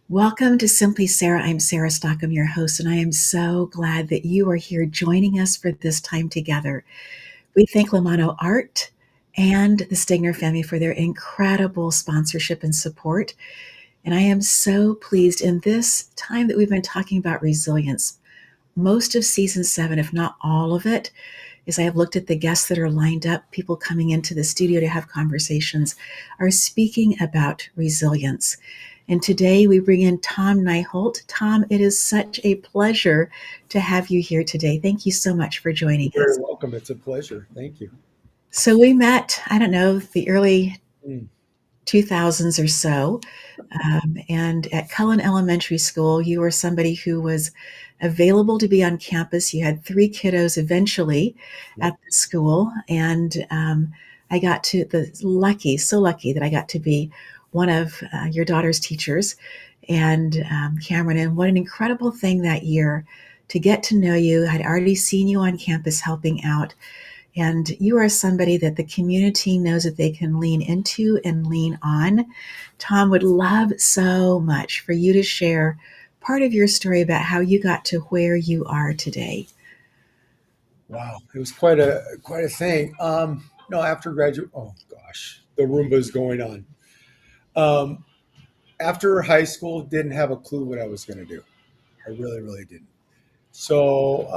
Welcome to Simply Sarah. I'm Sarah Stockham, your host, and I am so glad that you are here joining us for this time together. We thank Lamano Art and the Stegner family for their incredible sponsorship and support. And I am so pleased in this time that we've been talking about resilience. Most of season 7, if not all of it, as I have looked at the guests that are lined up, people coming into the studio to have conversations, are speaking about resilience. And today we bring in Tom Nyeholt. Tom, it is such a pleasure to have you here today. Thank you so much for joining You're us. very welcome. It's a pleasure. Thank you. So we met, I don't know, the early Mm. 2000s or so. And at Cullen Elementary School, you were somebody who was available to be on campus. You had 3 kiddos eventually Yep. at the school. And I got to so lucky that I got to be one of your daughter's teachers and Cameron. And what an incredible thing that year to get to know you. I'd already seen you on campus helping out. And you are somebody that the community knows that they can lean into and lean on. Tom, would love so much for you to share part of your story about how you got to where you are today. Wow, it was quite a thing. No, after graduate, oh gosh, the Roomba's going on. Um, After high school, didn't have a clue what I was going to do. I really didn't. So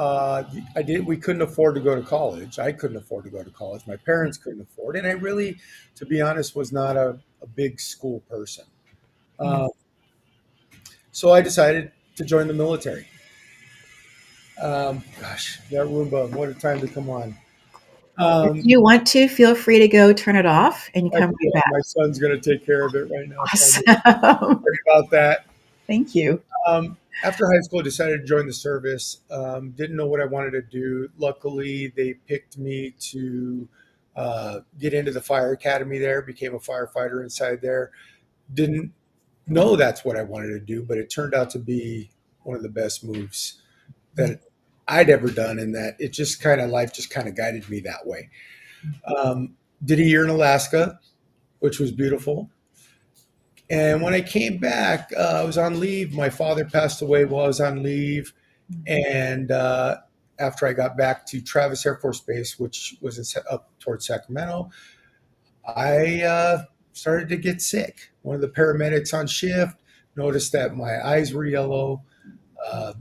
I did. We couldn't afford to go to college. I couldn't afford to go to college. My parents couldn't afford, and I really, to be honest, was not a big school person. Mm. Uh, so I decided to join the military. Gosh, that Roomba, what a time to come on. If Um, you want to, feel free to go turn it off and come right back. my son's going to take care of it right now, so I'm Awesome. sorry about that. Thank you. After high school, I decided to join the service. Didn't know what I wanted to do. Luckily, they picked me to get into the fire academy there, became a firefighter inside there. Didn't know that's what I wanted to do, but it turned out to be one of the best moves that I'd ever done, in that it just kind of life just kind of guided me that way. Did a year in Alaska, which was beautiful. And when I came back, I was on leave. My father passed away while I was on leave. And after I got back to Travis Air Force Base, which was up towards Sacramento, I started to get sick. One of the paramedics on shift noticed that my eyes were yellow, uh,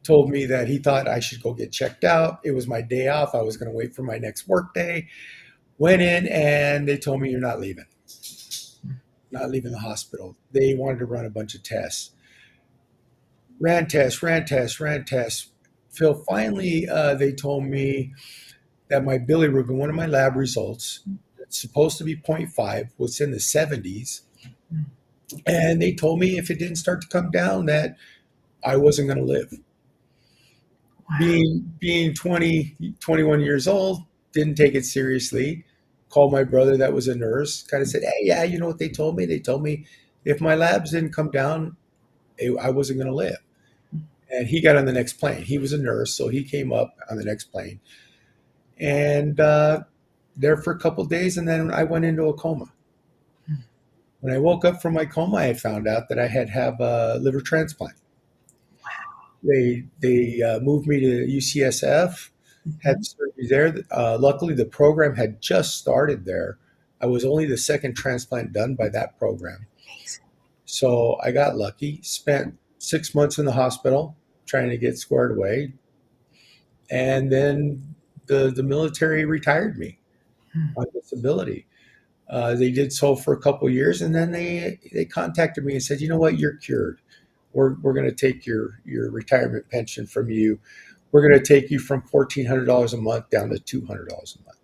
told me that he thought I should go get checked out. It was my day off. I was going to wait for my next work day. Went in and they told me, "You're not leaving the hospital." They wanted to run a bunch of tests. Ran tests. Phil, finally, they told me that my bilirubin, one of my lab results, it's supposed to be zero point 0.5, was in the 70s. And they told me if it didn't start to come down, that I wasn't going to live. Wow. Being 20, 21 years old, didn't take it seriously. Called my brother that was a nurse, kind of said, "Hey, yeah, you know what they told me? They told me if my labs didn't come down, I wasn't going to live." And he got on the next plane. He was a nurse, so he came up on the next plane. And there for a couple of days, and then I went into a coma. When I woke up from my coma, I had found out that I had have a liver transplant. They moved me to UCSF, had Mhm. surgery there. Luckily, the program had just started there. I was only the second transplant done by that program. Amazing. So I got lucky, spent 6 months in the hospital trying to get squared away. And then the military retired me Mm. on disability. They did so for a couple of years, and then they contacted me and said, "You know what? You're cured. We're going to take your retirement pension from you. We're going to take you from $1,400 a month down to $200 a month."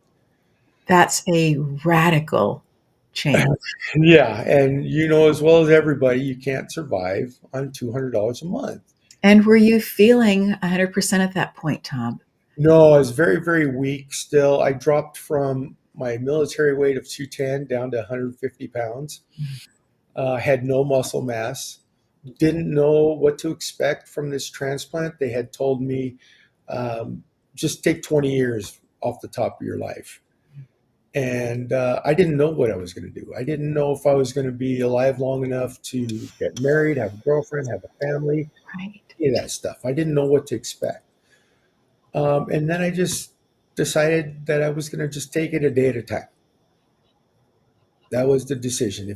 That's a radical change. Yeah, and you know as well as everybody, you can't survive on $200 a month. And were you feeling 100% at that point, Tom? No, I was very weak still. I dropped from my military weight of 210 down to 150 pounds. Had no muscle mass. Didn't know what to expect from this transplant. They had told me, just take 20 years off the top of your life. And I didn't know what I was going to do. I didn't know if I was going to be alive long enough to get married, have a girlfriend, have a family, Right. any of that stuff. I didn't know what to expect. And then I just decided that I was going to just take it a day at a time. That was the decision.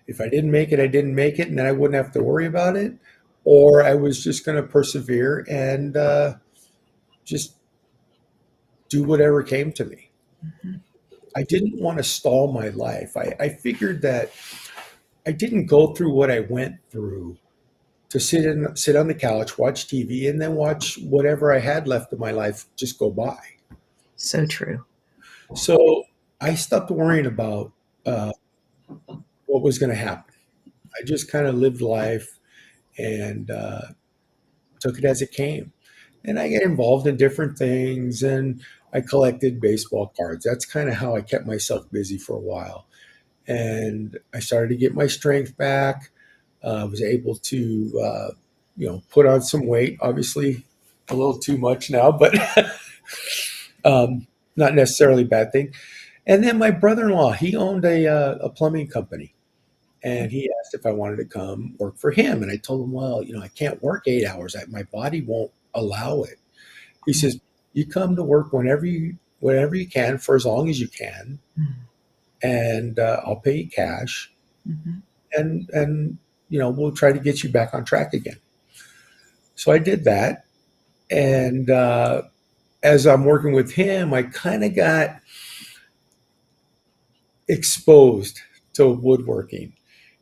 If I didn't make it, I didn't make it, and then I wouldn't have to worry about it, or I was just going to persevere and just do whatever came to me. Mhm. I didn't want to stall my life. I figured that I didn't go through what I went through to sit on the couch, watch TV, and then watch whatever I had left of my life just go by. So true. So I stopped worrying about uh, what was going to happen. I just kind of lived life and took it as it came. And I get involved in different things, and I collected baseball cards. That's kind of how I kept myself busy for a while. And I started to get my strength back. I was able to, put on some weight. Obviously, a little too much now, but um, not necessarily a bad thing. And then my brother-in-law, he owned a plumbing company, and he asked if I wanted to come work for him. And I told him, well, I can't work 8 hours. My body won't allow it. He says, you come to work whenever you can for as long as you can, and I'll pay you cash, Mm-hmm. and we'll try to get you back on track again. So I did that, and as I'm working with him, I kind of got exposed to woodworking.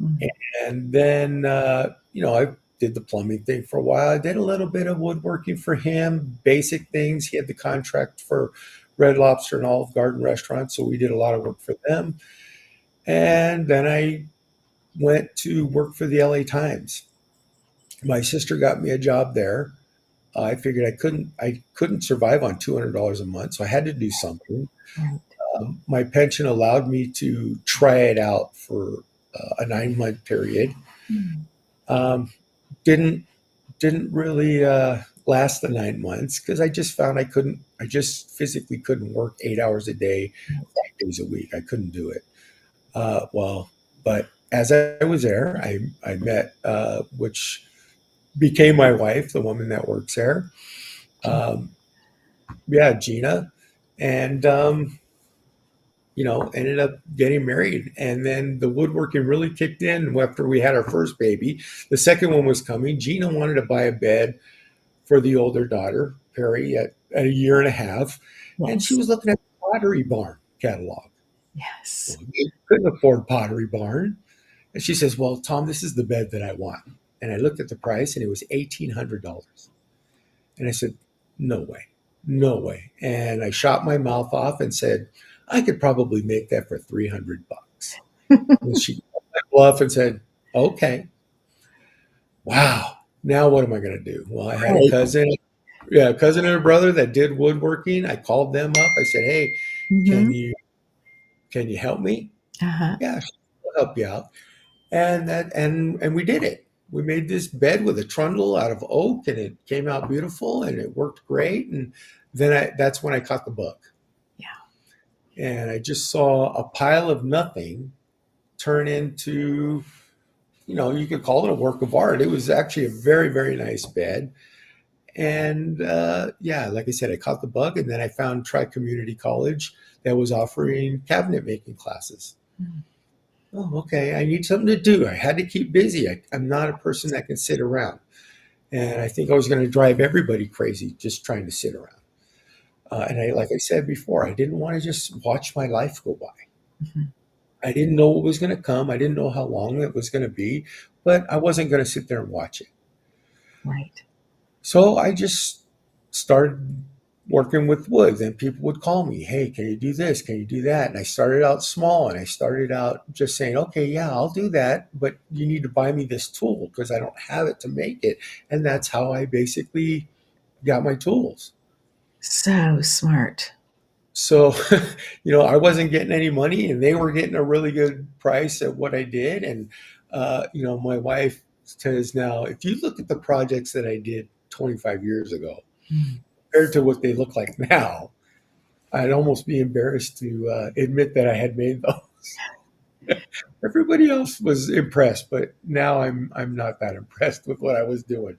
Mm-hmm. And then, I did the plumbing thing for a while. I did a little bit of woodworking for him, basic things. He had the contract for Red Lobster and Olive Garden restaurants, so we did a lot of work for them. And then I went to work for the LA Times. My sister got me a job there. I figured I couldn't survive on $200 a month, so I had to do something. Right. My pension allowed me to try it out for a 9 month period. Mm. Um, didn't really last the 9 months because I just found I just physically couldn't work 8 hours a day, Right. 5 days a week. I couldn't do it. But as I was there, I met, which became my wife, the woman that works there. Um, yeah, Gina. And, ended up getting married. And then the woodworking really kicked in after we had our first baby. The second one was coming. Gina wanted to buy a bed for the older daughter, Perry, at a year and a half. And she Yes. was looking at the Pottery Barn catalog. Yes. Well, we couldn't afford Pottery Barn. And she says, well, Tom, this is the bed that I want. And I looked at the price and it was $1,800. And I said, no way, no way. And I shot my mouth off and said, I could probably make that for $300. And she called my bluff and said, okay, wow. Now what am I going to do? Well, I had a Right. cousin, yeah, a cousin and a brother that did woodworking. I called them up. I said, hey, can Mm-hmm. you can you help me? Uh-huh. Yeah, sure, I'll help you out. And we did it. We made this bed with a trundle out of oak, and it came out beautiful, and it worked great. And then that's when I caught the bug, Yeah. and I just saw a pile of nothing turn into, you could call it a work of art. It was actually a very, very nice bed. And yeah, like I said, I caught the bug, and then I found Tri Community College that was offering cabinet making classes. Mm. Oh, okay. I need something to do. I had to keep busy. I'm not a person that can sit around. And I think I was going to drive everybody crazy just trying to sit around. Like I said before, I didn't want to just watch my life go by. Mhm. I didn't know what was going to come. I didn't know how long it was going to be, but I wasn't going to sit there and watch it. Right. So I just started working with wood. Then people would call me, hey, can you do this? Can you do that? And I started out small, and I started out just saying, okay, yeah, I'll do that, but you need to buy me this tool because I don't have it to make it. And that's how I basically got my tools. So smart. So, I wasn't getting any money, and they were getting a really good price at what I did. And, my wife says now, if you look at the projects that I did 25 years ago, Mm. compared to what they look like now, I'd almost be embarrassed to admit that I had made those. Everybody else was impressed, but now I'm not that impressed with what I was doing.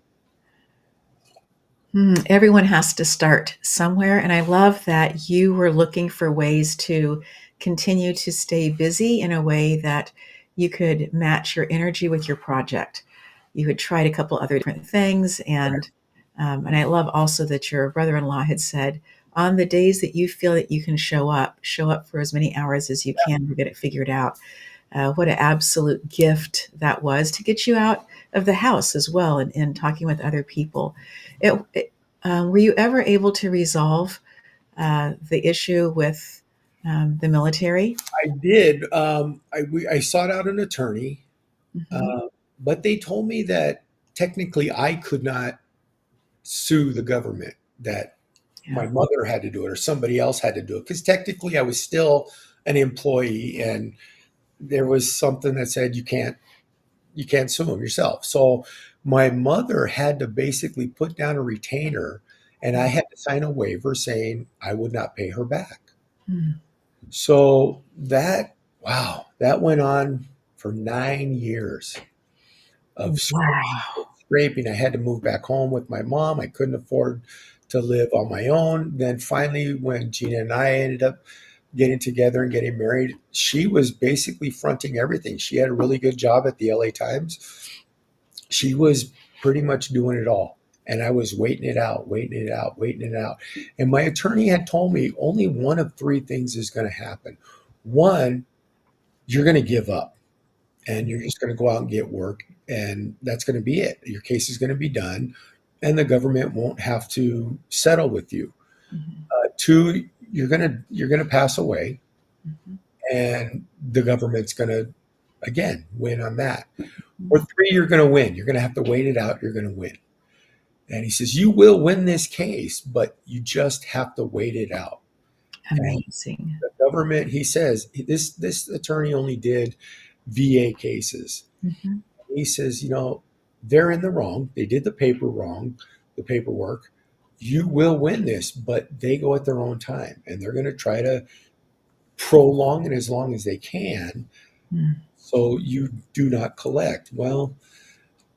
Everyone has to start somewhere. And I love that you were looking for ways to continue to stay busy in a way that you could match your energy with your project. You had tried a couple other different things. And I love also that your brother in law had said, on the days that you feel that you can show up for as many hours as you can to get it figured out. What an absolute gift that was to get you out of the house as well and talking with other people. Were you ever able to resolve the issue with the military? I did. I sought out an attorney, Hmm. uh, but they told me that technically I could not sue the government, that my Yeah. mother had to do it or somebody else had to do it, because technically I was still an employee, and there was something that said you can't sue them yourself. So my mother had to basically put down a retainer, and I had to sign a waiver saying I would not pay her back. Mm. So wow, that went on for 9 years of Wow. scraping. I had to move back home with my mom. I couldn't afford to live on my own. Then finally, when Gina and I ended up getting together and getting married, she was basically fronting everything. She had a really good job at the LA Times. She was pretty much doing it all. And I was waiting it out, waiting it out, waiting it out. And my attorney had told me only one of three things is going to happen. One, you're going to give up and you're just going to go out and get work. And that's going to be it. Your case is going to be done and the government won't have to settle with you. Mhm. Two, you're going to pass away Mhm. and the government's going to, again, win on that. Or Mhm. three, you're going to win. You're going to have to wait it out. You're going to win. And he says, you will win this case, but you just have to wait it out. And Amazing. the government, he says, this attorney only did VA cases. Mhm. He says, they're in the wrong. They did the paper wrong, the paperwork. You will win this, but they go at their own time and they're going to try to prolong it as long as they can Mm. so you do not collect. Well,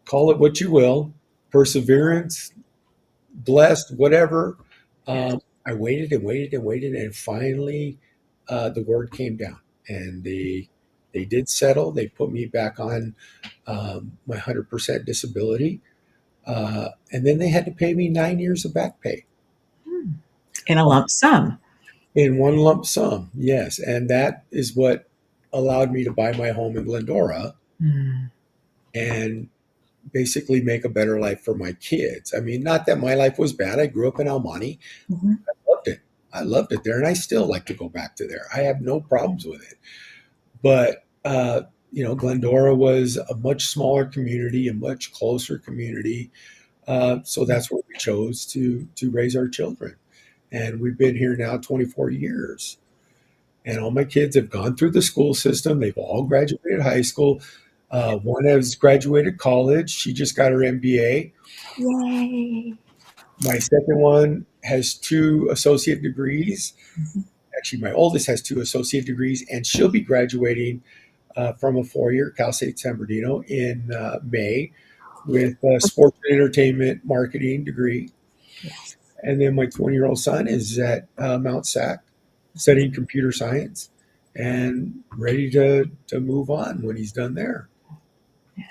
call it what you will, perseverance, blessed, whatever. Yes. I waited and waited and waited, and finally, the word came down, and they did settle. They put me back on my 100% disability, and then they had to pay me 9 years of back pay Mm. In a lump sum. in one lump sum. Yes, and that is what allowed me to buy my home in Glendora Mm. and basically make a better life for my kids. I mean, not that my life was bad. I grew up in El Monte. Mhm. Loved it. I loved it there, and I still like to go back to there. I have no problems with it. But Glendora was a much smaller community, a much closer community. So that's where we chose to raise our children, and we've been here now 24 years. And all my kids have gone through the school system. They've all graduated high school. One has graduated college. She just got her MBA. Yay. My second one has two associate degrees. Mhm. Actually, my oldest has two associate degrees, and she'll be graduating from a four-year Cal State San Bernardino in May with a sports and entertainment marketing degree. Yes. And then my 20-year-old son is at Mount Sac studying computer science and ready to move on when he's done there. Yeah.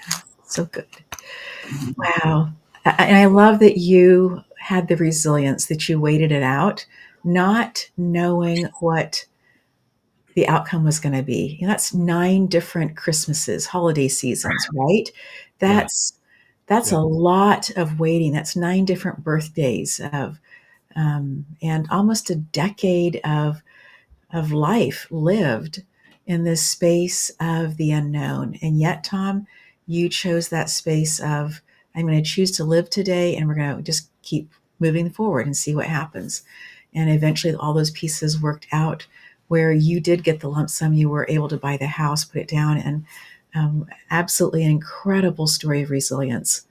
So good. Wow. And I love that you had the resilience, that you waited it out, not knowing what the outcome was going to be. That's 9 different Christmases, holiday seasons, right? Yeah, That's yeah, a lot of waiting. That's 9 different birthdays of and almost a decade of life lived in this space of the unknown. And yet, Tom, you chose that space of, I'm going to choose to live today and we're going to just keep moving forward and see what happens. And eventually, all those pieces worked out where you did get the lump sum, you were able to buy the house, put it down, and absolutely an incredible story of resilience.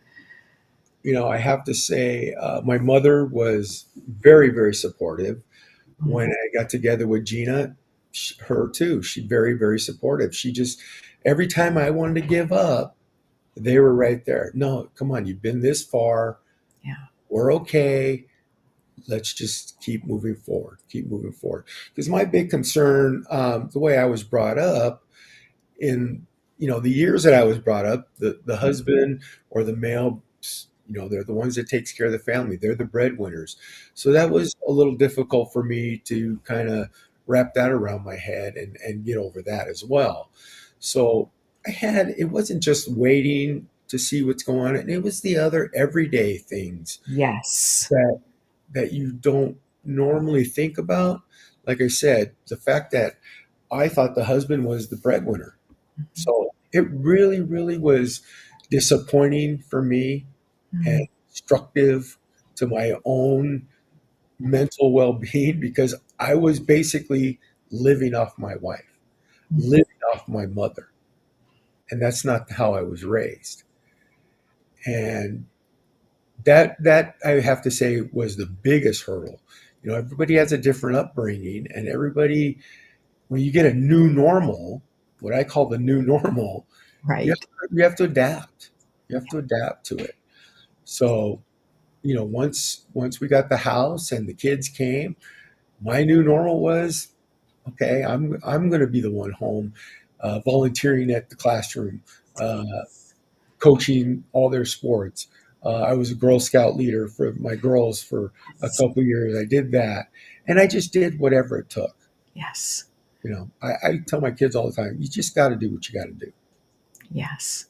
I have to say, my mother was very, very supportive. When I got together with Gina, her too, she's very, very supportive. She just, every time I wanted to give up, they were right there. No, come on, you've been this far. Yeah. We're okay. Let's just keep moving forward, keep moving forward. Because my big concern, the way I was brought up, in the years that I was brought up, the husband or the male, they're the ones that takes care of the family. They're the breadwinners. So that was a little difficult for me to kind of wrap that around my head and get over that as well. So it wasn't just waiting to see what's going on, and it was the other everyday things Yes. that you don't normally think about. Like I said, the fact that I thought the husband was the breadwinner. Mhm. So it really, really was disappointing for me and Mm. destructive to my own mental well being because I was basically living off my wife, living off my mother. And that's not how I was raised. And that I have to say was the biggest hurdle. Everybody has a different upbringing, and everybody, when you get a new normal, what I call the new normal, you have Right. you have to adapt. You have to adapt to it. So, once we got the house and the kids came, my new normal was, okay, I'm going to be the one home, volunteering at the classroom, uh, coaching all their sports. I was a Girl Scout leader for my girls for a couple of years. I did that, and I just did whatever it took. Yes. I tell my kids all the time, you just got to do what you got to do. Yes.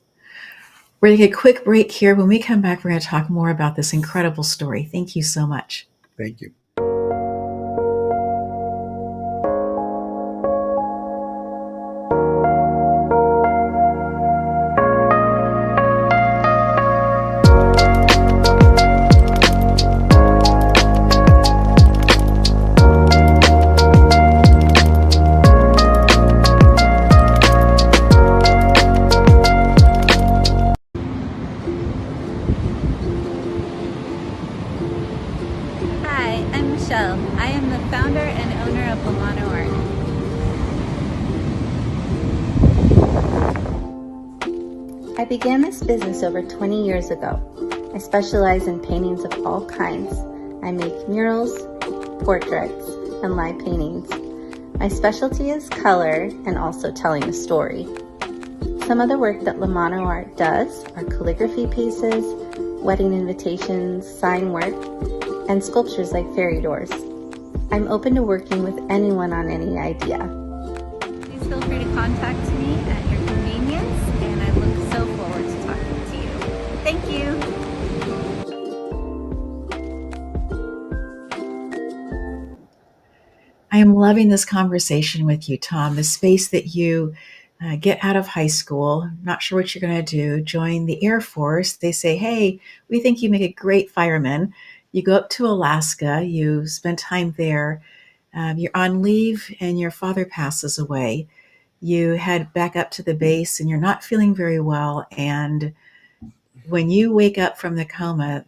We're going to take a quick break here. When we come back, we're going to talk more about this incredible story. Thank you so much. Thank you. Hi, I'm Michelle. I am the founder and owner of Lamano Art. I began this business over 20 years ago. I specialize in paintings of all kinds. I make murals, portraits, and live paintings. My specialty is color and also telling a story. Some of the work that Lamano Art does are calligraphy pieces, wedding invitations, sign work, and sculptures like fairy doors. I'm open to working with anyone on any idea. Please feel free to contact me at your convenience, and I look so forward to talking to you. Thank you. I am loving this conversation with you, Tom. The space that you get out of high school, not sure what you're going to do, join the Air Force. They say, hey, we think you make a great fireman. You go up to Alaska, you spend time there. You're on leave and your father passes away. You head back up to the base and you're not feeling very well. And when you wake up from the coma,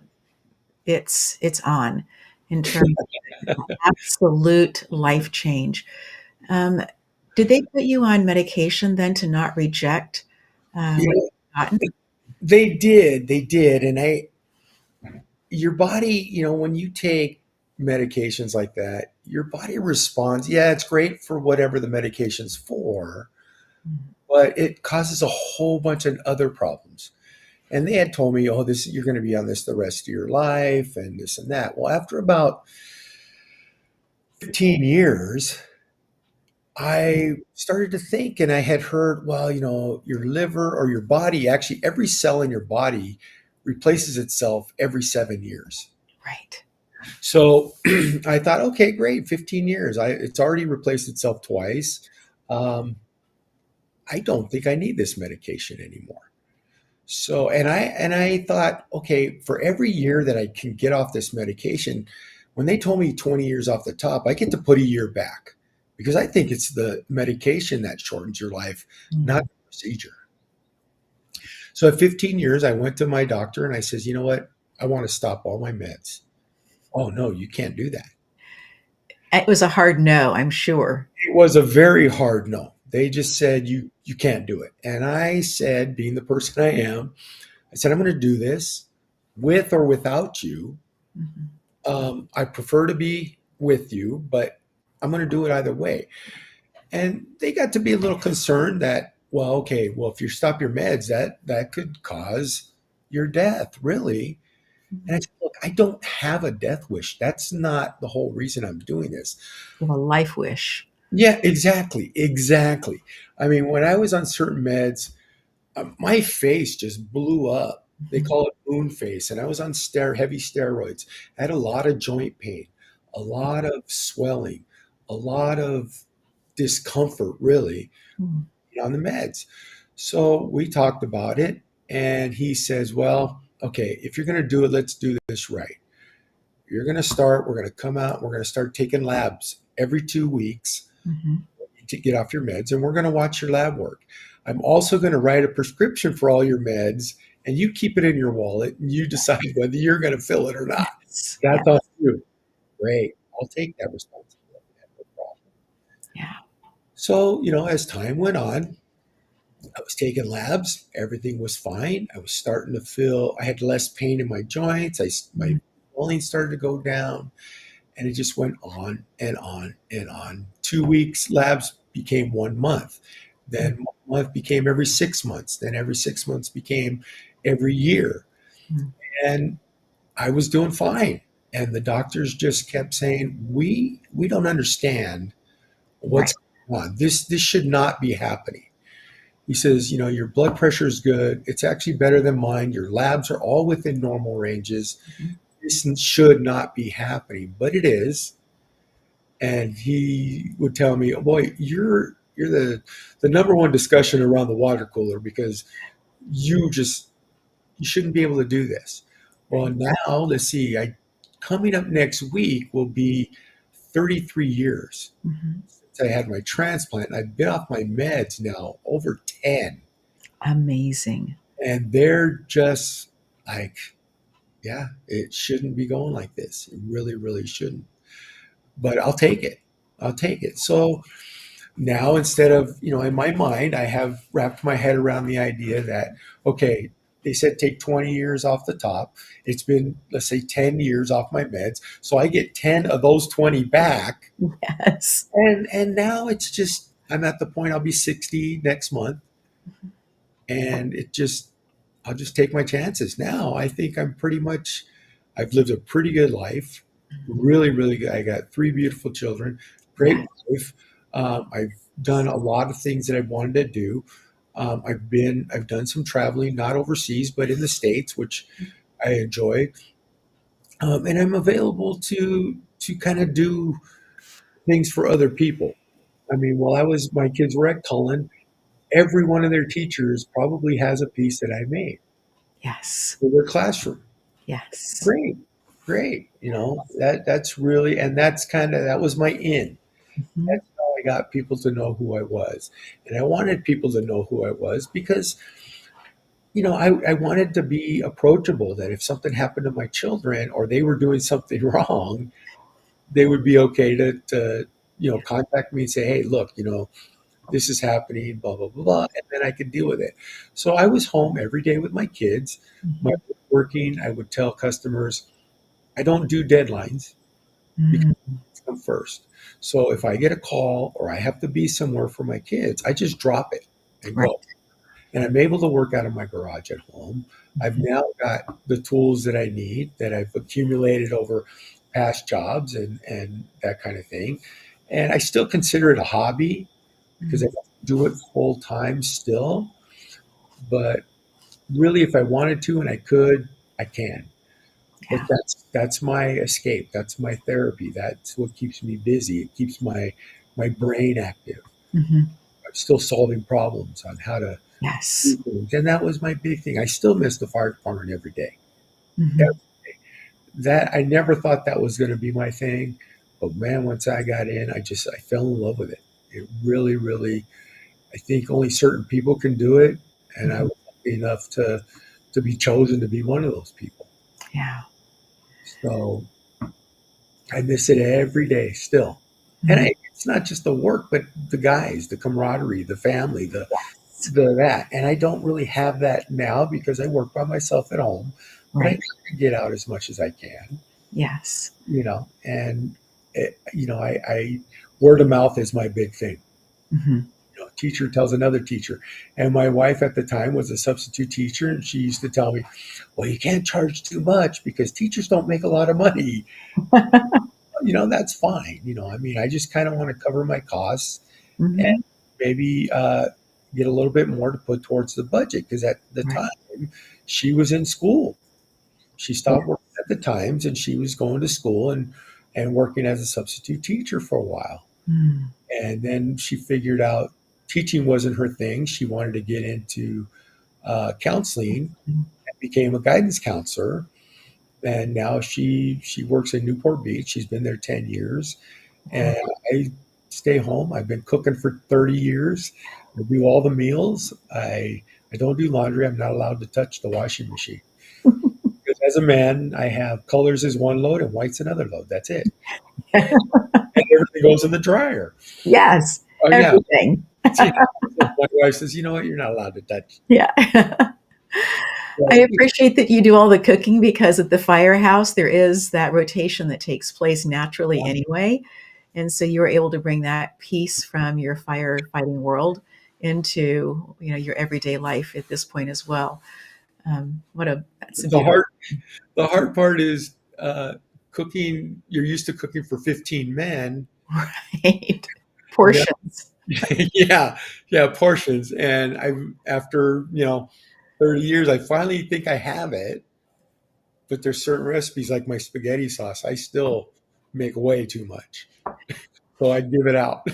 it's on in terms of absolute life change. Um, did they put you on medication then to not reject what You you've gotten? they did. And your body, when you take medications like that, your body responds. Yeah, it's great for whatever the medication's for, but it causes a whole bunch of other problems. And they had told me, oh, you're going to be on this the rest of your life and this and that. Well, after about 15 years, I started to think, and I had heard, well, your liver or your body, actually, every cell in your body replaces itself every 7 years. Right. So I thought, okay, great, 15 years. It's already replaced itself twice. Um, I don't think I need this medication anymore. So, and I thought, okay, for every year that I can get off this medication, when they told me 20 years off the top, I get to put a year back because I think it's the medication that shortens your life, not Mm. the procedure. So at 15 years, I went to my doctor and I says, you know what? I want to stop all my meds. Oh no, you can't do that. It was a hard no, I'm sure. It was a very hard no. They just said, you can't do it. And I said, being the person I am, I said, I'm going to do this with or without you. Mhm. I prefer to be with you, but I'm going to do it either way. And they got to be a little concerned that, well, okay, well, if you stop your meds, that could cause your death, really. And I said, look, I don't have a death wish. That's not the whole reason I'm doing this. You have a life wish. Yeah, exactly. Exactly. I mean, when I was on certain meds, my face just blew up. They Mhm. call it moon face. And I was on heavy steroids. I had a lot of joint pain, a lot of swelling, a lot of discomfort, really, Mhm. on the meds. So we talked about it. And he says, well, okay, if you're going to do it, let's do this right. We're going to come out, we're going to start taking labs every 2 weeks Mhm. to get off your meds, and we're going to watch your lab work. I'm also going to write a prescription for all your meds, and you keep it in your wallet, and you decide whether you're going to fill it or not. Yes. Yeah. That's on you. Great. I'll take that responsibility. No problem. Yeah. So, as time went on, I was taking labs. Everything was fine. I was starting to feel, I had less pain in my joints. My Mhm. swelling started to go down. And it just went on and on and on. 2 weeks labs became 1 month. Then 1 month became every 6 months. Then every 6 months became every year. Mhm. And I was doing fine. And the doctors just kept saying, we don't understand Right. what's going on. This should not be happening. He says, your blood pressure is good. It's actually better than mine. Your labs are all within normal ranges. Mhm. This should not be happening, but it is. And he would tell me, "Boy, you're the number one discussion around the water cooler because you shouldn't be able to do this." Well, Right. now let's see. I coming up next week will be 33 years Mhm. since I had my transplant. I've been off my meds now over 10, Amazing. and they're just like, yeah, it shouldn't be going like this. It really, really shouldn't. But I'll take it. I'll take it. So now, instead of, in my mind, I have wrapped my head around the idea that, okay, they said take 20 years off the top. It's been, let's say, 10 years off my meds. So I get 10 of those 20 back. Yes. And now it's just, I'm at the point I'll be 60 next month. And I'll just take my chances. Now I think I've lived a pretty good life. Really, really good. I got three beautiful children, great Yeah. wife. I've done a lot of things that I've wanted to do. I've done some traveling, not overseas, but in the States, which I enjoy. And I'm available to kind of do things for other people. I mean, my kids were at Cullen, every one of their teachers probably has a piece that I made Yes. for their classroom. Yes. Great, great. That's really, and that was my in. Mhm. That's how I got people to know who I was. And I wanted people to know who I was because, I wanted to be approachable, that if something happened to my children or they were doing something wrong, they would be okay to contact me and say, hey, look, this is happening, blah, blah, blah, blah, and then I could deal with it. So I was home every day with my kids, my Mhm. working. I would tell customers, I don't do deadlines because Mm. it's come first. So if I get a call or I have to be somewhere for my kids, I just drop it and Right. go. And I'm able to work out of my garage at home. I've Mhm. now got the tools that I need that I've accumulated over past jobs and that kind of thing. And I still consider it a hobby because I Mm. don't do it full time still. But really, if I wanted to and I could, I can. But Yeah. that's my escape. That's my therapy. That's what keeps me busy. It keeps my brain active. Mhm. I'm still solving problems on how to do Yes. things, and that was my big thing. I still miss the fire department every day. Mhm. That I never thought that was going to be my thing, but man, once I got in, I fell in love with it. It really, really. I think only certain people can do it, and I Mhm. was lucky enough to be chosen to be one of those people. Yeah. So I miss it every day still. And it's not just the work, but the guys, the camaraderie, the family, Yes. that. And I don't really have that now because I work by myself at home, but I Right. try to get out as much as I can, Yes. and I word of mouth is my big thing. Hmm. Teacher tells another teacher. And my wife at the time was a substitute teacher, and she used to tell me, well, you can't charge too much because teachers don't make a lot of money. That's fine. I mean, I just kind of want to cover my costs and Hmm. maybe get a little bit more to put towards the budget because at the Right. time she was in school. She Yeah. stopped working at the Times and she was going to school and working as a substitute teacher for a while. Mm. And then she figured out teaching wasn't her thing. She wanted to get into counseling and became a guidance counselor. And now she works in Newport Beach. She's been there 10 years. And I stay home. I've been cooking for 30 years. I do all the meals. I don't do laundry. I'm not allowed to touch the washing machine. Because as a man, I have colors is one load and white's another load. That's it. And everything goes in the dryer. Yes. Oh yeah. Everything. See, my wife says, you know what? You're not allowed to touch. Yeah. I But, appreciate that you do all the cooking because at the firehouse, there is that rotation that takes place naturally anyway. And so you were able to bring that piece from your firefighting world into, your everyday life at this point as well. That's a the beautiful, hard the hard part is cooking. You're used to cooking for 15 men. right? Yeah. Portions. Yeah, yeah, portions. And after 30 years, I finally think I have it. But there's certain recipes like my spaghetti sauce, I still make way too much, so I give it out.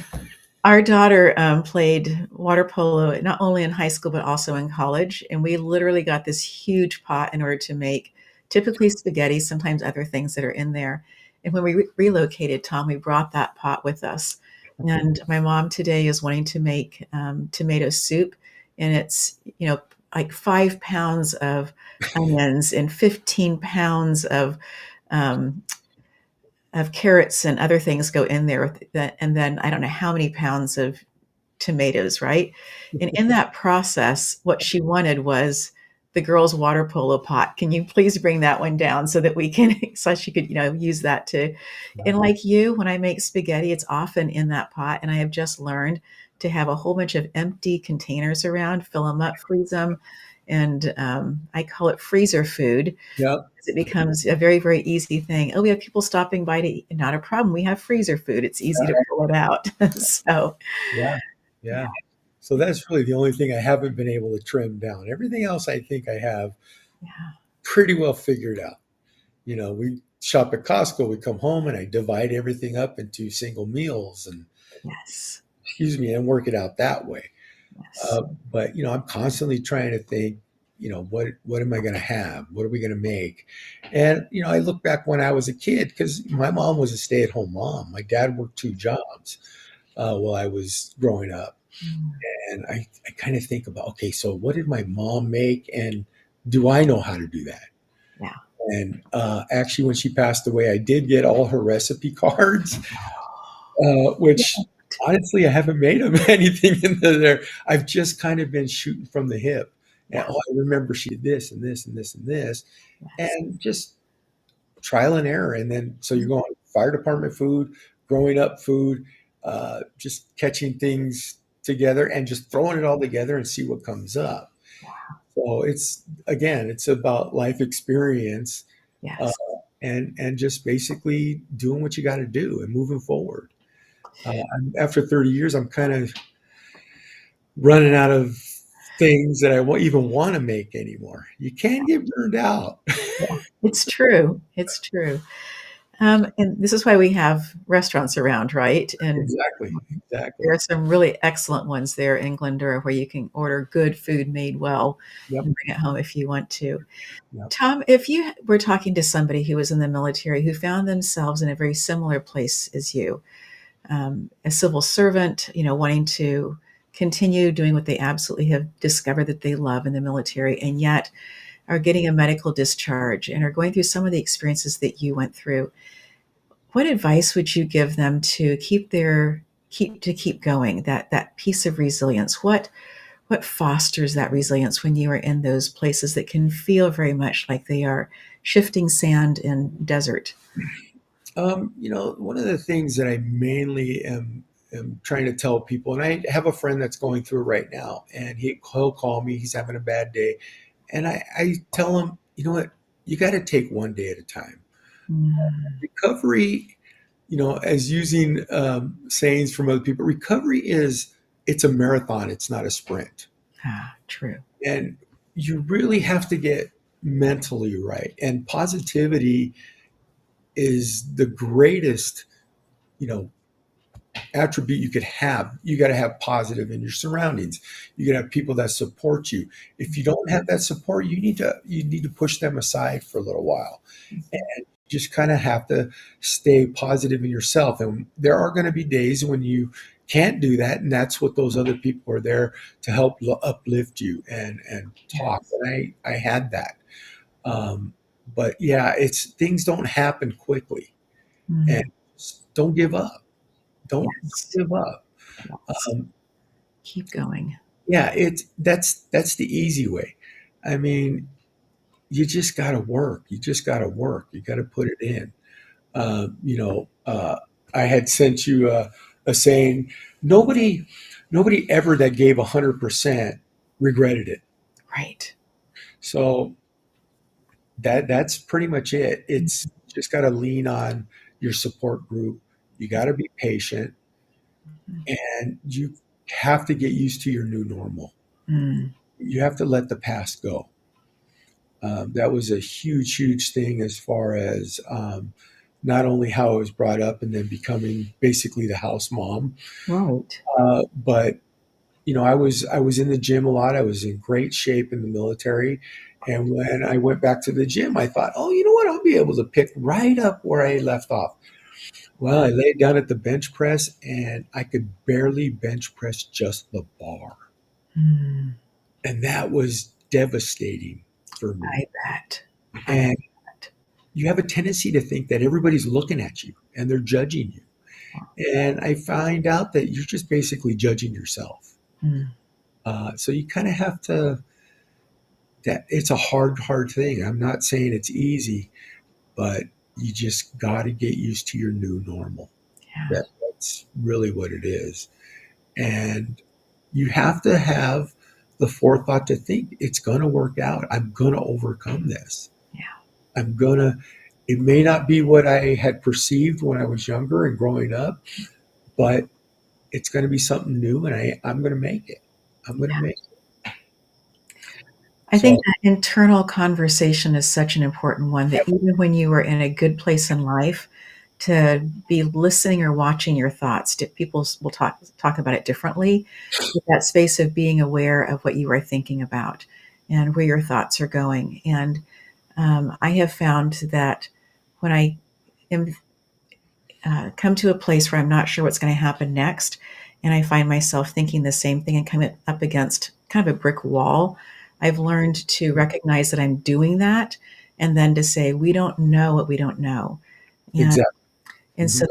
Our daughter played water polo not only in high school but also in college, and we literally got this huge pot in order to make typically spaghetti, sometimes other things that are in there. And when we relocated, Tom, we brought that pot with us. And my mom today is wanting to make tomato soup, and it's like 5 pounds of onions and 15 pounds um, of carrots and other things go in there with that, and then I don't know how many pounds of tomatoes, right? And in that process, what she wanted was the girls' water polo pot. Can you please bring that one down so that we can, so she could, use that to, and like you, when I make spaghetti, it's often in that pot. And I have just learned to have a whole bunch of empty containers around, fill them up, freeze them. And I call it freezer food. Yep. It becomes a very, very easy thing. Oh, we have people stopping by to eat. Not a problem. We have freezer food. It's easy to pull it out. So, Yeah. Yeah. So that's really the only thing I haven't been able to trim down. Everything else I think I have yeah. pretty well figured out. We shop at Costco, we come home and I divide everything up into single meals and Yes. and work it out that way. Yes. But I'm constantly trying to think, what am I going to have? What are we going to make? And I look back when I was a kid because my mom was a stay-at-home mom. My dad worked two jobs while I was growing up, Mm. and I kind of think about, okay, so what did my mom make, and do I know how to do that? Yeah. And actually, when she passed away, I did get all her recipe cards, which honestly, I haven't made them anything in there. I've just kind of been shooting from the hip. And, Yeah. I remember she did this and this and this and this, Yes. and just trial and error. And then, so you're going fire department food, growing up food, just catching things together and just throwing it all together and see what comes up. So it's about life experience, uh, Yes. and just basically doing what you got to do and moving forward. After 30 years, I'm kind of running out of things that I even want to make anymore. You can't get burned out. Yeah. It's true. It's true. And this is why we have restaurants around, right? And Exactly. Exactly. there are some really excellent ones there in Glendora where you can order good food made well Yep. and bring it home if you want to. Yep. Tom, if you were talking to somebody who was in the military who found themselves in a very similar place as you, a civil servant, wanting to continue doing what they absolutely have discovered that they love in the military, and yet are getting a medical discharge and are going through some of the experiences that you went through, what advice would you give them to keep going, that piece of resilience? What fosters that resilience when you are in those places that can feel very much like they are shifting sand in desert? One of the things that I mainly am trying to tell people, and I have a friend that's going through it right now, and he'll call me, he's having a bad day. And I tell him, you know what, you got to take one day at a time. Mm. Recovery, as using sayings from other people, it's a marathon, it's not a sprint. Ah, true. And you really have to get mentally right. And positivity is the greatest, you know, attribute you could have. You got to have positive in your surroundings. You got to have people that support you. If you don't have that support, you need to push them aside for a little while. And you just kind of have to stay positive in yourself. And there are going to be days when you can't do that, and that's what those other people are there to help uplift you and talk. Yes. And I had that. But yeah, it's things don't happen quickly, and Mm. just don't give up. Don't Yes. give up. Yes. Um, Keep going. yeah, that's the easy way. I mean, you just got to work. You just got to work. You got to put it in. Um, you know, uh, I had sent you a saying. Nobody, nobody ever that gave 100% regretted it. Right. So that's pretty much it. It's just got to lean on your support group. You got to be patient, and you have to get used to your new normal. Mm. You have to let the past go. That was a huge, huge thing as far as not only how I was brought up and then becoming basically the house mom, Right. but I was in the gym a lot. I was in great shape in the military, and when I went back to the gym, I thought, oh, you know what? I'll be able to pick right up where I left off. Well, I laid down at the bench press, and I could barely bench press just the bar, Mm. and that was devastating for me. I bet. I And bet. you have a tendency to think that everybody's looking at you and they're judging you. And I find out that you're just basically judging yourself. Mm. So you kind of have to, that it's a hard, hard thing. I'm not saying it's easy, but you just got to get used to your new normal. Yeah. That's really what it is. And you have to have the forethought to think it's going to work out. I'm going to overcome this. Yeah. I'm going to, it may not be what I had perceived when I was younger and growing up, but it's going to be something new, and I'm going to make it. I'm going to make it. I think So, that internal conversation is such an important one that yep, even when you are in a good place in life, to be listening or watching your thoughts. People will talk about it differently. But that space of being aware of what you are thinking about and where your thoughts are going. And I have found that when I am come to a place where I'm not sure what's going to happen next, and I find myself thinking the same thing and coming up against kind of a brick wall, I've learned to recognize that I'm doing that, and then to say, we don't know what we don't know. And exactly. and Mhm. so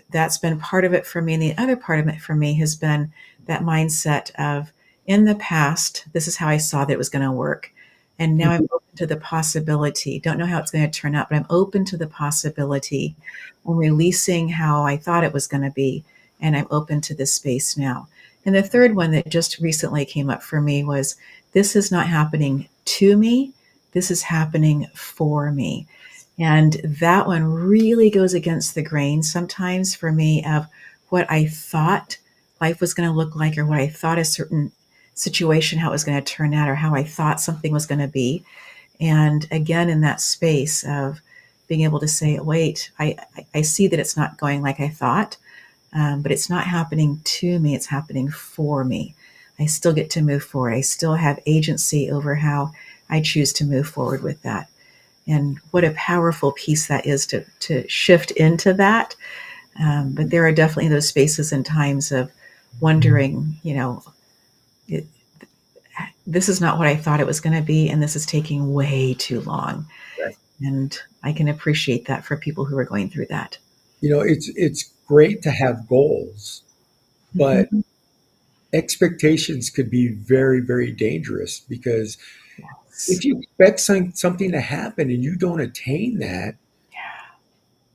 that's been part of it for me. And the other part of it for me has been that mindset of, in the past, this is how I saw that it was going to work. And now I'm Mhm. open to the possibility. Don't know how it's going to turn out, but I'm open to the possibility. I'm releasing how I thought it was going to be, and I'm open to this space now. And the third one that just recently came up for me was, this is not happening to me. This is happening for me. And that one really goes against the grain sometimes for me of what I thought life was going to look like, or what I thought a certain situation, how it was going to turn out, or how I thought something was going to be. And again, in that space of being able to say, wait, I see that it's not going like I thought, but it's not happening to me, it's happening for me. I still get to move forward. I still have agency over how I choose to move forward with that. And what a powerful piece that is to shift into that. But there are definitely those spaces and times of wondering, it, this is not what I thought it was going to be, and this is taking way too long. Right. And I can appreciate that for people who are going through that. It's great to have goals, but Mhm. expectations could be very, very dangerous because if Yes. you expect something to happen and you don't attain that, Yeah.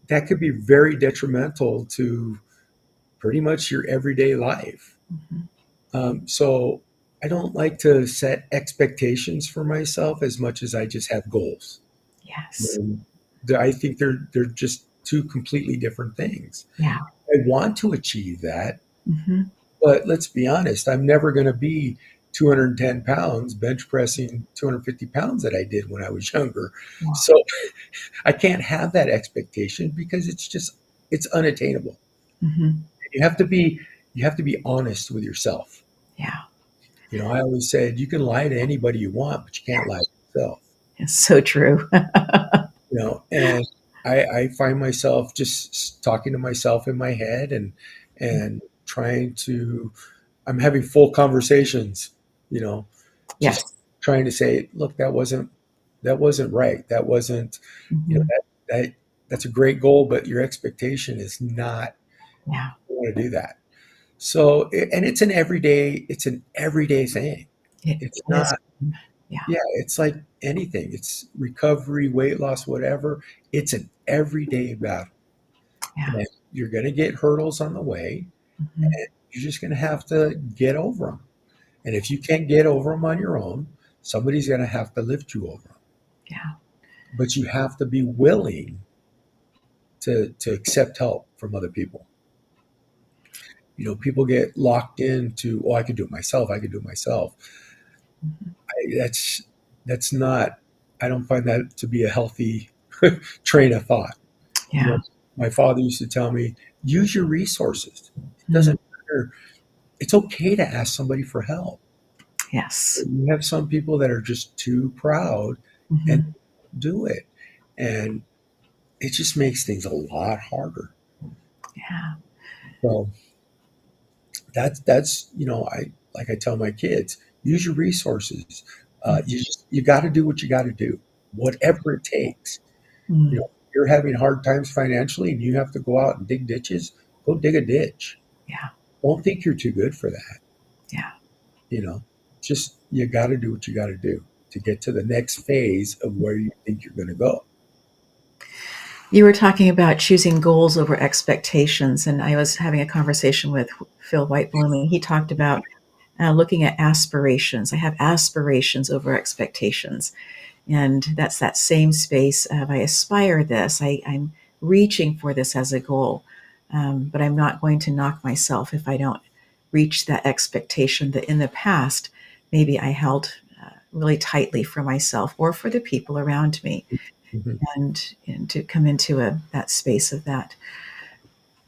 that could be very detrimental to pretty much your everyday life. Mhm. So I don't like to set expectations for myself as much as I just have goals. Yes. And I think they're just two completely different things. Yeah. I want to achieve that, Mhm. but let's be honest, I'm never going to be 210 pounds bench pressing 250 pounds that I did when I was younger. Yeah. So I can't have that expectation because it's unattainable. Mhm. You have to be you have to be honest with yourself. Yeah. I always said you can lie to anybody you want, but you can't lie to yourself. It's so true. And I find myself just talking to myself in my head and trying to I'm having full conversations, you know, just Yes. trying to say, look, that wasn't right. That wasn't, Mhm. that that's a great goal, but your expectation is not Yeah. want to do that. So, and it's an everyday thing. It It's is. not, Yeah. yeah, it's like anything. It's recovery, weight loss, whatever. It's an everyday battle. Yeah. And you're going to get hurdles on the way. Mhm. You're just going to have to get over them. And if you can't get over them on your own, somebody's going to have to lift you over them. Yeah. But you have to be willing to accept help from other people. People get locked into, oh, I can do it myself. I can do it myself. Mhm. That's not. I don't find that to be a healthy train of thought. You know, Yeah. my father used to tell me, use your resources. It Mm. doesn't matter. It's okay to ask somebody for help. Yes. You have some people that are just too proud and Mhm. do it, and it just makes things a lot harder. Yeah. So I like I tell my kids, use your resources. Mhm. You got to do what you got to do, whatever it takes. Mm. You're having hard times financially, and you have to go out and dig ditches. Go dig a ditch. Yeah. Don't think you're too good for that. Yeah. You know, just you got to do what you got to do to get to the next phase of where you think you're going to go. You were talking about choosing goals over expectations, and I was having a conversation with Phil Whitebloom, and he talked about looking at aspirations. I have aspirations over expectations, and that's that same space of I aspire this. I'm reaching for this as a goal, but I'm not going to knock myself if I don't reach that expectation that in the past maybe I held really tightly for myself or for the people around me, Mhm. and to come into that space of that.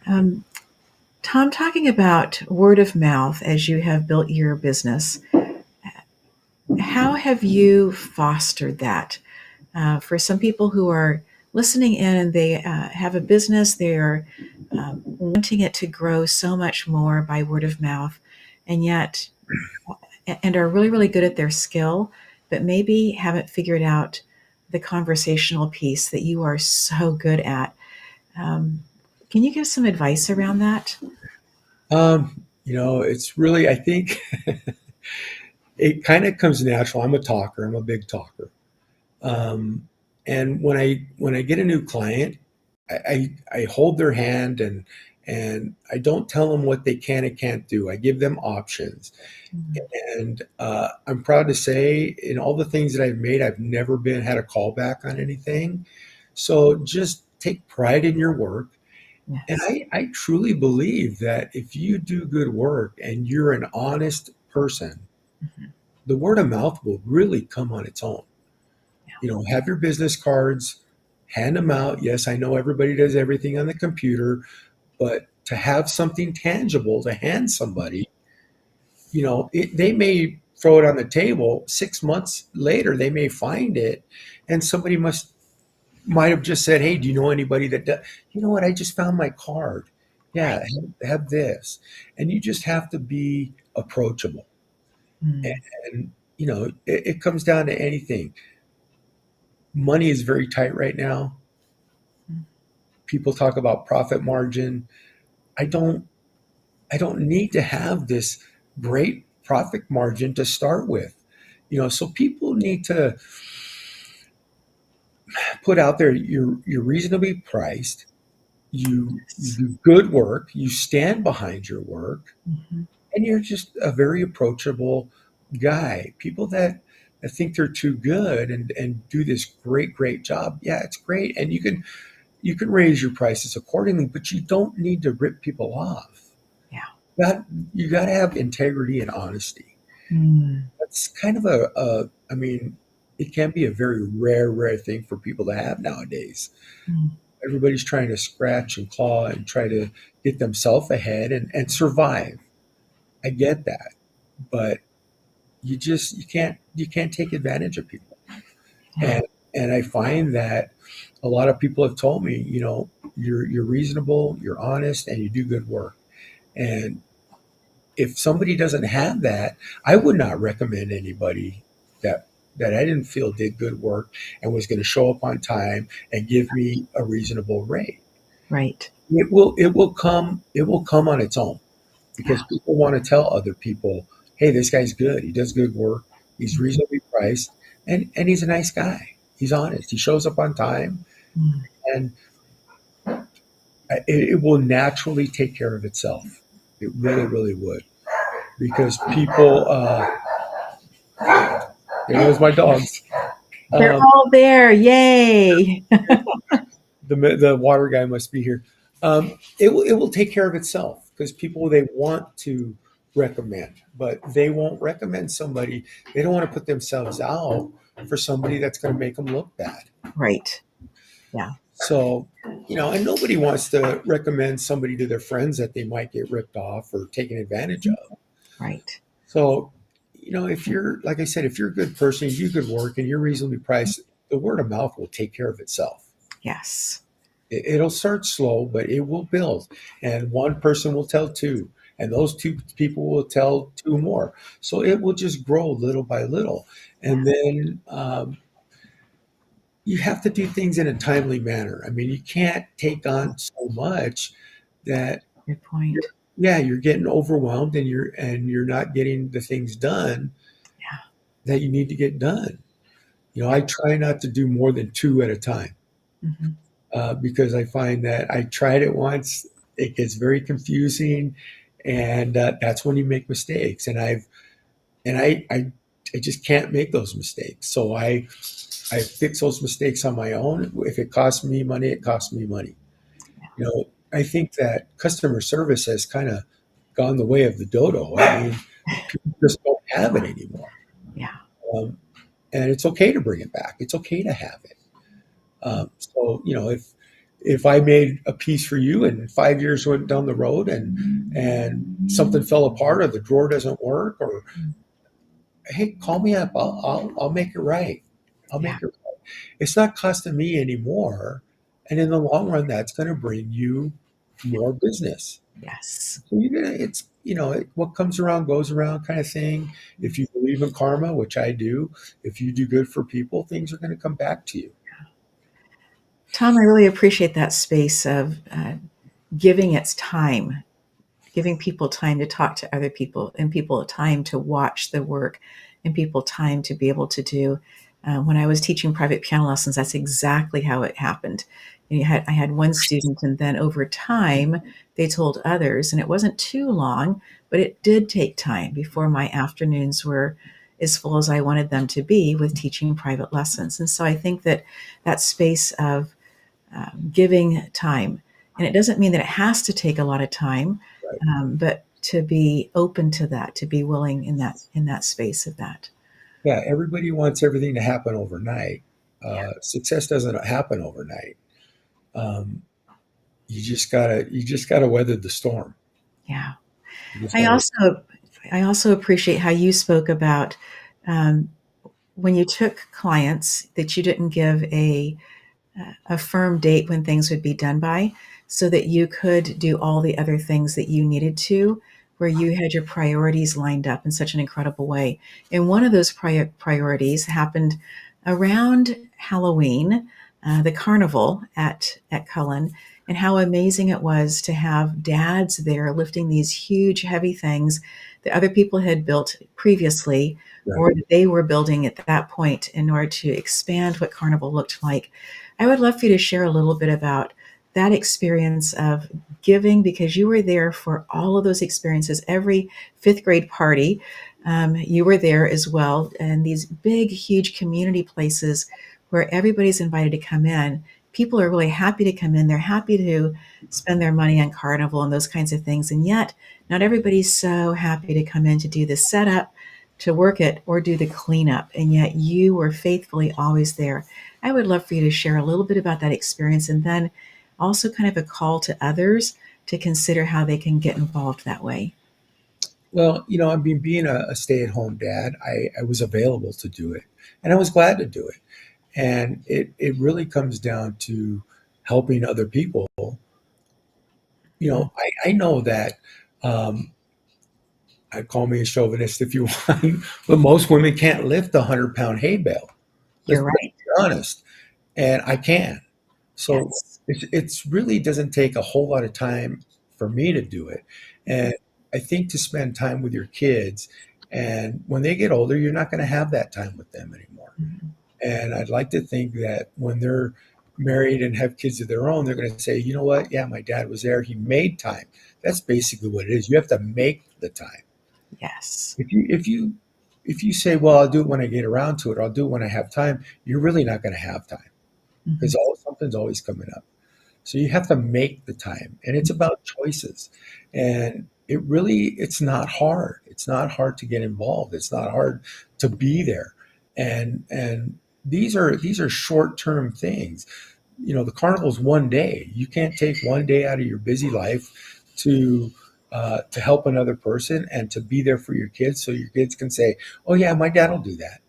Um, Tom, talking about word of mouth as you have built your business, how have you fostered that? For some people who are listening in and they have a business, they're wanting it to grow so much more by word of mouth, and yet, and are really, really good at their skill, but maybe haven't figured out the conversational piece that you are so good at. Um, can you give some advice around that? It's really, I think it kind of comes natural. I'm a talker. I'm a big talker. Um, and when I get a new client, I hold their hand and I don't tell them what they can and can't do. I give them options. Mhm. And I'm proud to say, in all the things that I've made, I've never been had a callback on anything. So just take pride in your work. And Yes. I truly believe that if you do good work and you're an honest person, Mhm. the word of mouth will really come on its own. Have your business cards, hand them out. Yes, I know everybody does everything on the computer, but to have something tangible to hand somebody, they may throw it on the table. 6 months later, they may find it, and somebody might have just said, "Hey, do you know anybody that does? You know what? I just found my card. Yeah, Right. have this." And you just have to be approachable. Mm. And it comes down to anything. Money is very tight right now. people talk about profit margin. I don't need to have this great profit margin to start with. So people need to put out there you're reasonably priced, you do good work, you stand behind your work, Mhm. and you're just a very approachable guy. People that think they're too good and do this great job, yeah, it's great, and you can raise your prices accordingly, but you don't need to rip people off. Yeah. That you got to have integrity and honesty. Mm. That's kind of I mean, it can be a very rare thing for people to have nowadays. Mm. Everybody's trying to scratch and claw and try to get themselves ahead and survive. I get that, but you can't take advantage of people. Yeah. And I find that a lot of people have told me, you're reasonable, you're honest, and you do good work. And if somebody doesn't have that, I would not recommend anybody that I didn't feel did good work and was going to show up on time and give me a reasonable rate. Right. It will come on its own, Yeah. because people want to tell other people, hey, this guy's good. He does good work. He's Mhm. reasonably priced, and he's a nice guy. He's honest. He shows up on time, Mm. and it will naturally take care of itself. It really would, because people. There goes my dogs. They're Um, all there. Yay. the water guy must be here. It will take care of itself, because people, they want to recommend, but they won't recommend somebody. They don't want to put themselves out for somebody that's going to make them look bad. Right. Yeah. So, and nobody wants to recommend somebody to their friends that they might get ripped off or taken advantage of. Right. So, if you're, like I said, if you're a good person, you do good work, and you're reasonably priced, the word of mouth will take care of itself. Yes. It'll start slow, but it will build. And one person will tell two, and those two people will tell two more. So it will just grow little by little. And then you have to do things in a timely manner. I mean, you can't take on so much that Good you're, point. yeah, you're getting overwhelmed, and you're not getting the things done Yeah. that you need to get done. I try not to do more than two at a time, Hmm. because I find that I tried it once, it gets very confusing, and that's when you make mistakes. And I just can't make those mistakes. So I fix those mistakes on my own. If it costs me money, it costs me money. I think that customer service has kind of gone the way of the dodo. I mean, people just don't have it anymore. Yeah. Um, and it's okay to bring it back. It's okay to have it. So if I made a piece for you and 5 years went down the road, and something fell apart, or the drawer doesn't work, or hey, call me up. I'll make it right. I'll Yeah. make it right. It's not costing me anymore, and in the long run, that's going to bring you more business. Yes. So it's what comes around goes around, kind of thing. If you believe in karma, which I do, if you do good for people, things are going to come back to you. Tom, I really appreciate that space of giving its time, giving people time to talk to other people, and people time to watch the work, and people time to be able to do. When I was teaching private piano lessons, that's exactly how it happened. I had one student, and then over time, they told others, and it wasn't too long, but it did take time before my afternoons were as full as I wanted them to be with teaching private lessons. And so I think that that space of giving time, and it doesn't mean that it has to take a lot of time, Right. but to be open to that, to be willing in that space of that. Yeah, everybody wants everything to happen overnight. Yeah. Success doesn't happen overnight. Um, you just gotta weather the storm. Yeah. You just I gotta. also I also appreciate how you spoke about um, when you took clients that you didn't give a firm date when things would be done by, so that you could do all the other things that you needed to, where you had your priorities lined up in such an incredible way. And one of those priorities happened around Halloween, the carnival at Cullen. and how amazing it was to have dads there lifting these huge, heavy things that other people had built previously Right. or that they were building at that point in order to expand what Carnival looked like. I would love for you to share a little bit about that experience of giving, because you were there for all of those experiences. Every fifth grade party, you were there as well. And these big, huge community places where everybody's invited to come in. People are really happy to come in. They're happy to spend their money on Carnival and those kinds of things. And yet, not everybody's so happy to come in to do the setup, to work it, or do the cleanup. And yet, you were faithfully always there. I would love for you to share a little bit about that experience, and then also kind of a call to others to consider how they can get involved that way. Well, I mean, being a stay-at-home dad, I was available to do it, and I was glad to do it. And it really comes down to helping other people. I know that I call me a chauvinist if you want, but most women can't lift a 100-pound hay bale. Let's You're be right. honest, and I can. So Yes. it's really doesn't take a whole lot of time for me to do it. And I think to spend time with your kids, and when they get older, you're not going to have that time with them anymore. Mhm. And I'd like to think that when they're married and have kids of their own, they're going to say, you know what? Yeah, my dad was there. He made time. That's basically what it is. You have to make the time. Yes. If you say, well, I'll do it when I get around to it, or I'll do it when I have time, you're really not going to have time because Mhm. something's always coming up. So you have to make the time, and it's about choices. And it's not hard. It's not hard to get involved. It's not hard to be there. And these are short-term things. The carnival's one day. You can't take one day out of your busy life to help another person and to be there for your kids, so your kids can say, "Oh yeah, my dad will do that,"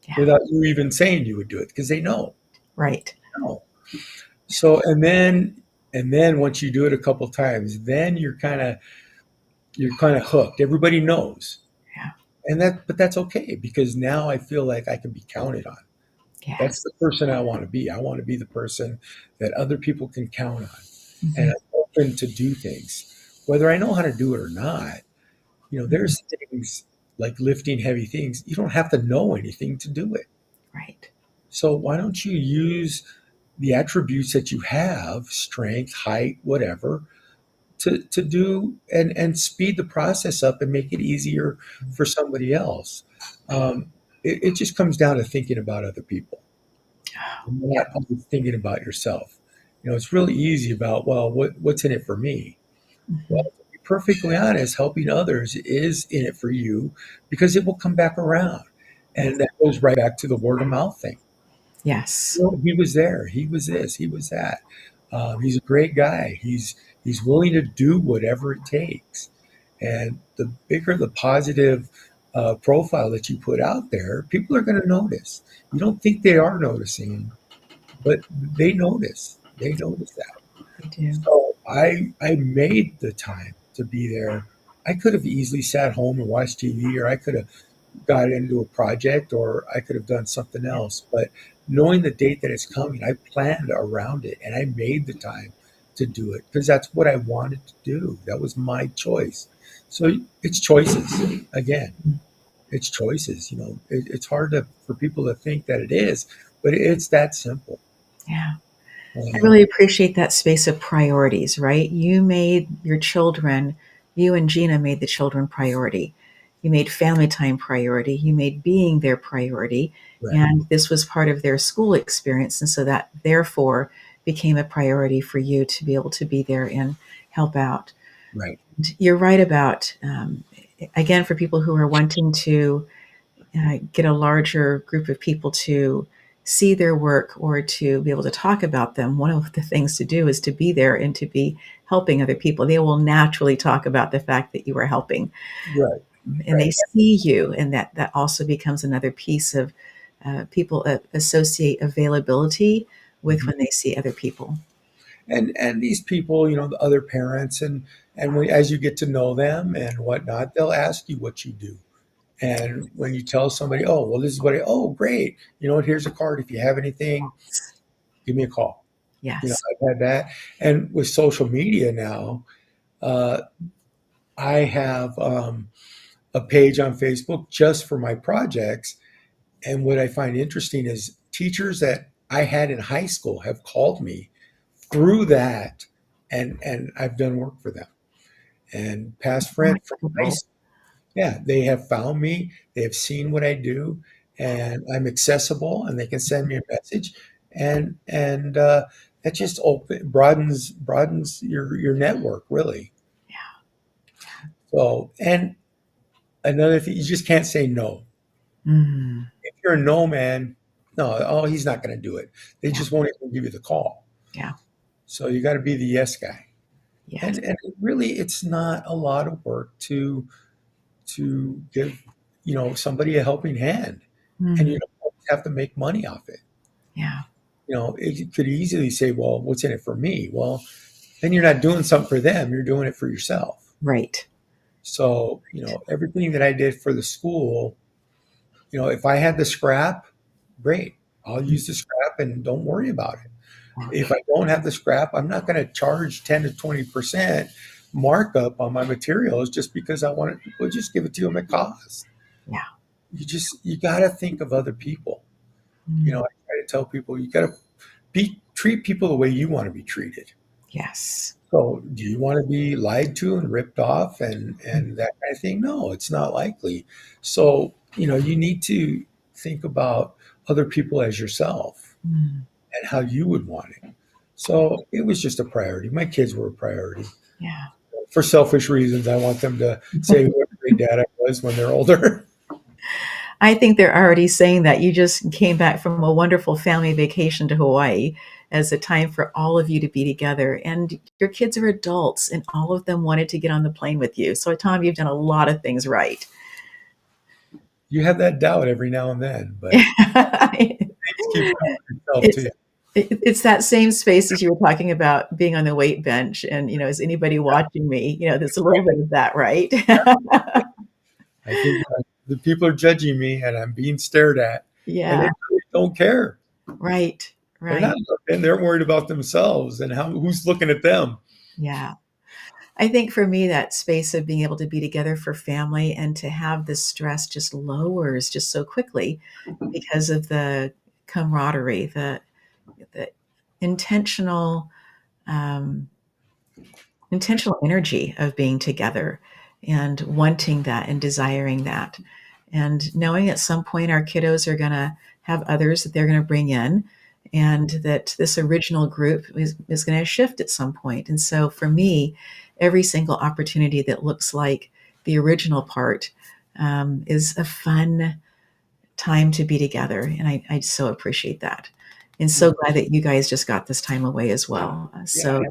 Yeah. without you even saying you would do it because they know. Right. No. So and then once you do it a couple times, then you're kind of hooked. Everybody knows. Yeah. But that's okay because now I feel like I can be counted on. That's Yes. the person I want to be. I want to be the person that other people can count on. And Mhm. I'm open to do things. Whether I know how to do it or not, Mhm. there's things like lifting heavy things. You don't have to know anything to do it. Right. So why don't you use the attributes that you have, strength, height, whatever, to do and speed the process up and make it easier for somebody else. Um, it just comes down to thinking about other people, Oh, and yeah. not always thinking about yourself. It's really easy about, well, what's in it for me? Well, Mhm. to be perfectly honest, helping others is in it for you because it will come back around. Yes. And that goes right back to the word of mouth thing. Yes. He was there. He was this. He was that. He's a great guy. He's willing to do whatever it takes. And the bigger the positive profile that you put out there, people are going to notice. You don't think they are noticing, but they notice. They notice that. They do. So I made the time to be there. I could have easily sat home and watched TV, or I could have got into a project, or I could have done something else. But knowing the date that it's coming, I planned around it and I made the time to do it because that's what I wanted to do. That was my choice. So it's choices again. It's choices. It's hard for people to think that it is, but it's that simple. Yeah. I Um, really appreciate that space of priorities, right? You made your children, you and Gina made the children priority. You made family time priority. You made being their priority. right, And this was part of their school experience. And so that therefore became a priority for you to be able to be there and help out. right, You're right about, again, for people who are wanting to get a larger group of people to see their work or to be able to talk about them, one of the things to do is to be there and to be helping other people. They will naturally talk about the fact that you are helping, right, and right. they see you, and that also becomes another piece of people associate availability with Mhm. when they see other people. And these people, the other parents, and as you get to know them and whatnot, they'll ask you what you do. And when you tell somebody, oh, well, this is what oh, great. You know what? Here's a card. If you have anything, give me a call. Yes. I've had that. And with social media now, uh, I have a page on Facebook just for my projects. And what I find interesting is teachers that I had in high school have called me through that, and I've done work for them. And past friends from high Remarkable. school, yeah, they have found me, they have seen what I do, and I'm accessible, and they can send me a message, and that just broadens your network really. So, and another thing, you just can't say no. Mm, If you're a no man, no, oh, he's not going to do it. They yeah. just won't even give you the call. Yeah. So you got to be the yes guy. Yes. And really, it's not a lot of work to give somebody a helping hand, and you Mm, don't always have to make money off it. yeah. You could easily say, "Well, what's in it for me?" Well, then you're not doing something for them; you're doing it for yourself. Right. So, everything that I did for the school, if I had the scrap, great. I'll use the scrap and don't worry about it. If I don't have the scrap, I'm not going to charge 10 to 20% markup on my materials just because I want it. We'll just give it to them at cost. Yeah. You got to think of other people. I Mm, try to tell people you got to treat people the way you want to be treated. yes. So, do you want to be lied to and ripped off and that kind of thing? No, it's not likely. So, you need to think about other people as yourself Mm, and how you would want it. So, it was just a priority. My kids were a priority. yeah. For selfish reasons, I want them to say what a great dad I was when they're older. I think they're already saying that. You just came back from a wonderful family vacation to Hawaii as a time for all of you to be together. And your kids are adults, and all of them wanted to get on the plane with you. So, Tom, you've done a lot of things right. You have that doubt every now and then, but just keep telling yourself it's too. it's that same space as you were talking about being on the weight bench, and is anybody watching me? There's a little bit of that, right? I think the people are judging me and I'm being stared at, and they Yeah. really don't care. Right. They're Right. not looking. They're worried about themselves and who's looking at them. Yeah. I think for me, that space of being able to be together for family and to have the stress just lowers just so quickly because of the camaraderie, the intentional um, intentional energy of being together and wanting that and desiring that, and knowing at some point our kiddos are going to have others that they're going to bring in, and that this original group is going to shift at some point. And so for me, every single opportunity that looks like the original part is a fun time to be together. And I so appreciate that. And so glad that you guys just got this time away as well. Yeah, So,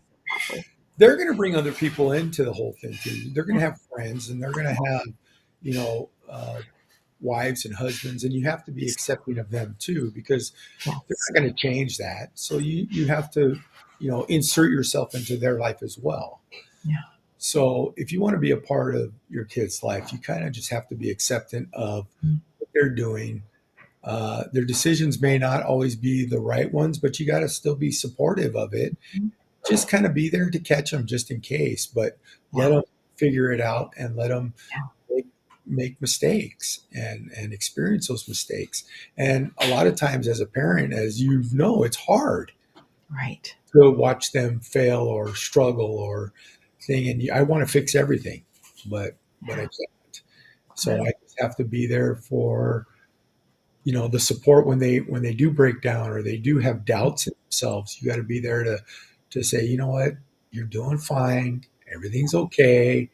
they're going to bring other people into the whole thing too. They're going to have friends, and they're going to have, you know, uh, wives and husbands, and you have to be accepting of them too, because they're yes. not going to change that. So you have to, insert yourself into their life as well. Yeah. So if you want to be a part of your kid's life, you kind of just have to be acceptant of what they're doing. Their decisions may not always be the right ones, but you got to still be supportive of it. Just kind of be there to catch them just in case, but let Yeah. them figure it out and let them Yeah. make mistakes and experience those mistakes. And a lot of times as a parent, as you know, it's hard Right. to watch them fail or struggle or thing. And I want to fix everything, but I Yeah. can't. So I just have to be there for, the support when they do break down or they do have doubts in themselves. You got to be there to say, you know what, you're doing fine, everything's okay,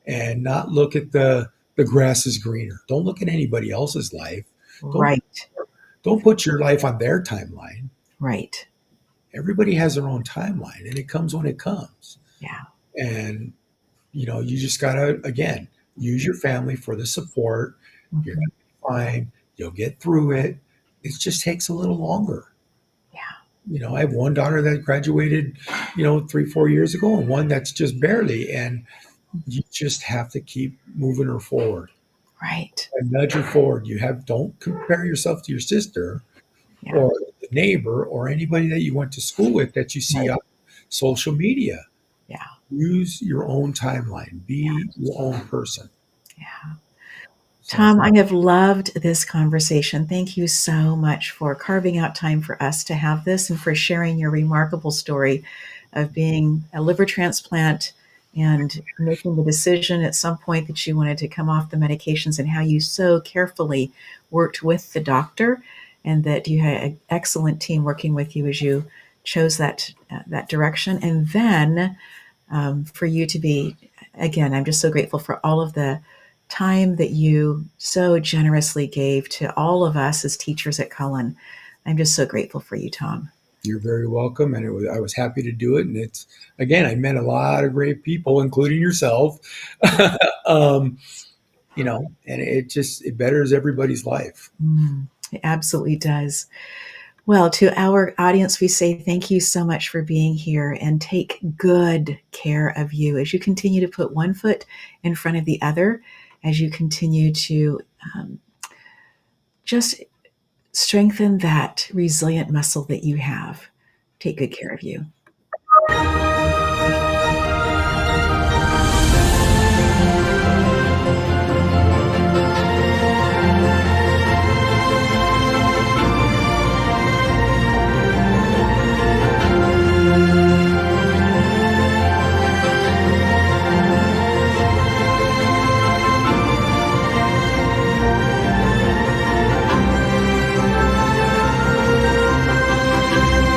and not look at the grass is greener. Don't look at anybody else's life. Don't Right. don't put your life on their timeline. Right. Everybody has their own timeline, and it comes when it comes. Yeah. And you just gotta again use your family for the support. You're Mhm. gonna be fine. You'll get through it. It just takes a little longer. Yeah. I have one daughter that graduated, 3, 4 years ago, and one that's just barely. And you just have to keep moving her forward Right. and nudge her forward. Don't compare yourself to your sister Yeah. or the neighbor or anybody that you went to school with that you see Right. on social media. Yeah. Use your own timeline. Be your own person. Yeah. So Tom, I have loved this conversation. Thank you so much for carving out time for us to have this and for sharing your remarkable story of being a liver transplant and making the decision at some point that you wanted to come off the medications, and how you so carefully worked with the doctor, and that you had an excellent team working with you as you chose that direction. And then for you to be, again, I'm just so grateful for all of the time that you so generously gave to all of us as teachers at Cullen. I'm just so grateful for you, Tom. you're very welcome, and I was happy to do it. And it's again, I met a lot of great people, including yourself. um, and it betters everybody's life. It absolutely does. Well, to our audience, we say thank you so much for being here, and take good care of you as you continue to put one foot in front of the other, as you continue to just strengthen that resilient muscle that you have. Take good care of you.